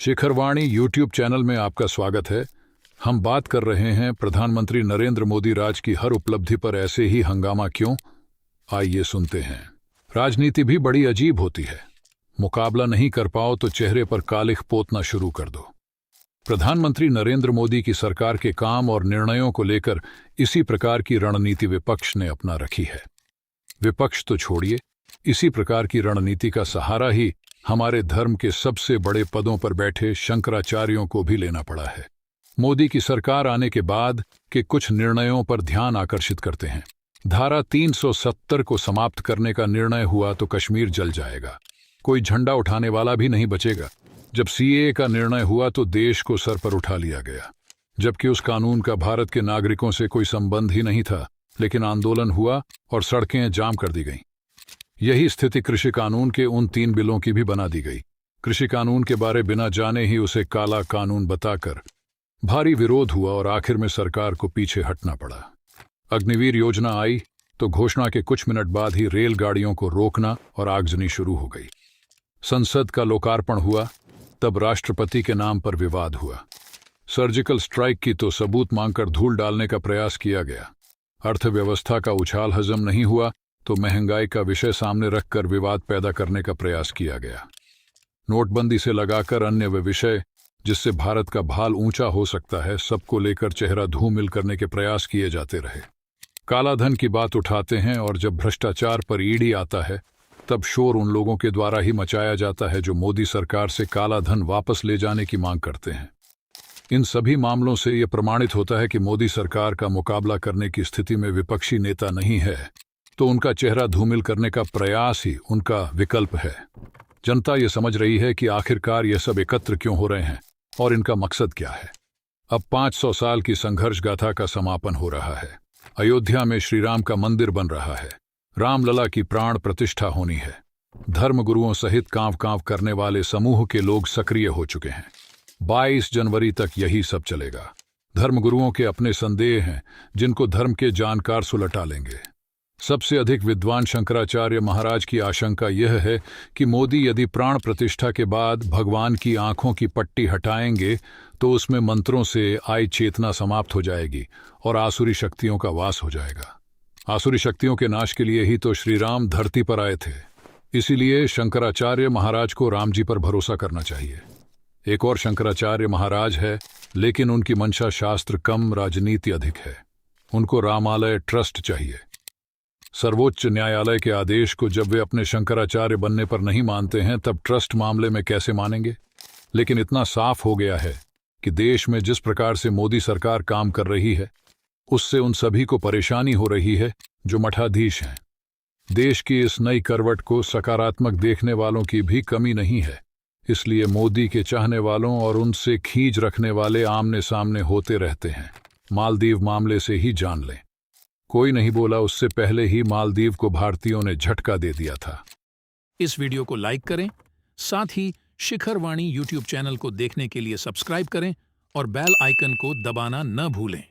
शिखरवाणी YouTube channel में आपका स्वागत है। हम बात कर रहे हैं प्रधानमंत्री नरेंद्र मोदी राज की हर उपलब्धि पर ऐसे ही हंगामा क्यों। आइए सुनते हैं। राजनीति भी बड़ी अजीब होती है। मुकाबला नहीं कर पाओ तो चेहरे पर कालिख पोतना शुरू कर दो। प्रधानमंत्री नरेंद्र मोदी की सरकार के काम और निर्णयों को लेकर इसी प्रकार की रणनीति विपक्ष ने अपना रखी है। विपक्ष तो छोड़िए, इसी प्रकार की रणनीति का सहारा ही हमारे धर्म के सबसे बड़े पदों पर बैठे शंकराचार्यों को भी लेना पड़ा है। मोदी की सरकार आने के बाद के कुछ निर्णयों पर ध्यान आकर्षित करते हैं। धारा 370 को समाप्त करने का निर्णय हुआ तो कश्मीर जल जाएगा, कोई झंडा उठाने वाला भी नहीं बचेगा। जब सीएए का निर्णय हुआ तो देश को सर पर उठा लिया गया, जबकि उस कानून का भारत के नागरिकों से कोई संबंध ही नहीं था, लेकिन आंदोलन हुआ और सड़कें जाम कर दी गईं। यही स्थिति कृषि कानून के उन 3 बिलों की भी बना दी गई। कृषि कानून के बारे बिना जाने ही उसे काला कानून बताकर भारी विरोध हुआ और आखिर में सरकार को पीछे हटना पड़ा। अग्निवीर योजना आई तो घोषणा के कुछ मिनट बाद ही रेलगाड़ियों को रोकना और आगजनी शुरू हो गई। संसद का लोकार्पण हुआ तब राष्ट्रपति के नाम पर विवाद हुआ। सर्जिकल स्ट्राइक की तो सबूत मांगकर धूल डालने का प्रयास किया गया। अर्थव्यवस्था का उछाल हजम नहीं हुआ तो महंगाई का विषय सामने रखकर विवाद पैदा करने का प्रयास किया गया। नोटबंदी से लगाकर अन्य वे विषय जिससे भारत का भाल ऊंचा हो सकता है, सबको लेकर चेहरा धूमिल करने के प्रयास किए जाते रहे। कालाधन की बात उठाते हैं और जब भ्रष्टाचार पर ईडी आता है तब शोर उन लोगों के द्वारा ही मचाया जाता है जो मोदी सरकार से कालाधन वापस ले जाने की मांग करते हैं। इन सभी मामलों से यह प्रमाणित होता है कि मोदी सरकार का मुकाबला करने की स्थिति में विपक्षी नेता नहीं है, तो उनका चेहरा धूमिल करने का प्रयास ही उनका विकल्प है। जनता ये समझ रही है कि आखिरकार ये सब एकत्र क्यों हो रहे हैं और इनका मकसद क्या है। अब 500 साल की संघर्ष गाथा का समापन हो रहा है। अयोध्या में श्री राम का मंदिर बन रहा है। रामलला की प्राण प्रतिष्ठा होनी है। धर्मगुरुओं सहित कांव कांव करने वाले समूह के लोग सक्रिय हो चुके हैं। 22 जनवरी तक यही सब चलेगा। धर्मगुरुओं के अपने संदेह हैं जिनको धर्म के जानकार सुलटा लेंगे। सबसे अधिक विद्वान शंकराचार्य महाराज की आशंका यह है कि मोदी यदि प्राण प्रतिष्ठा के बाद भगवान की आंखों की पट्टी हटाएंगे तो उसमें मंत्रों से आई चेतना समाप्त हो जाएगी और आसुरी शक्तियों का वास हो जाएगा। आसुरी शक्तियों के नाश के लिए ही तो श्री राम धरती पर आए थे। इसीलिए शंकराचार्य महाराज को राम जी पर भरोसा करना चाहिए। एक और शंकराचार्य महाराज है, लेकिन उनकी मंशा शास्त्र कम, राजनीति अधिक है। उनको रामालय ट्रस्ट चाहिए। सर्वोच्च न्यायालय के आदेश को जब वे अपने शंकराचार्य बनने पर नहीं मानते हैं तब ट्रस्ट मामले में कैसे मानेंगे। लेकिन इतना साफ हो गया है कि देश में जिस प्रकार से मोदी सरकार काम कर रही है उससे उन सभी को परेशानी हो रही है जो मठाधीश हैं। देश की इस नई करवट को सकारात्मक देखने वालों की भी कमी नहीं है। इसलिए मोदी के चाहने वालों और उनसे खींच रखने वाले आमने सामने होते रहते हैं। मालदीव मामले से ही जान लें। कोई नहीं बोला उससे पहले ही मालदीव को भारतीयों ने झटका दे दिया था। इस वीडियो को लाइक करें, साथ ही शिखरवाणी यूट्यूब चैनल को देखने के लिए सब्सक्राइब करें और बेल आइकन को दबाना न भूलें।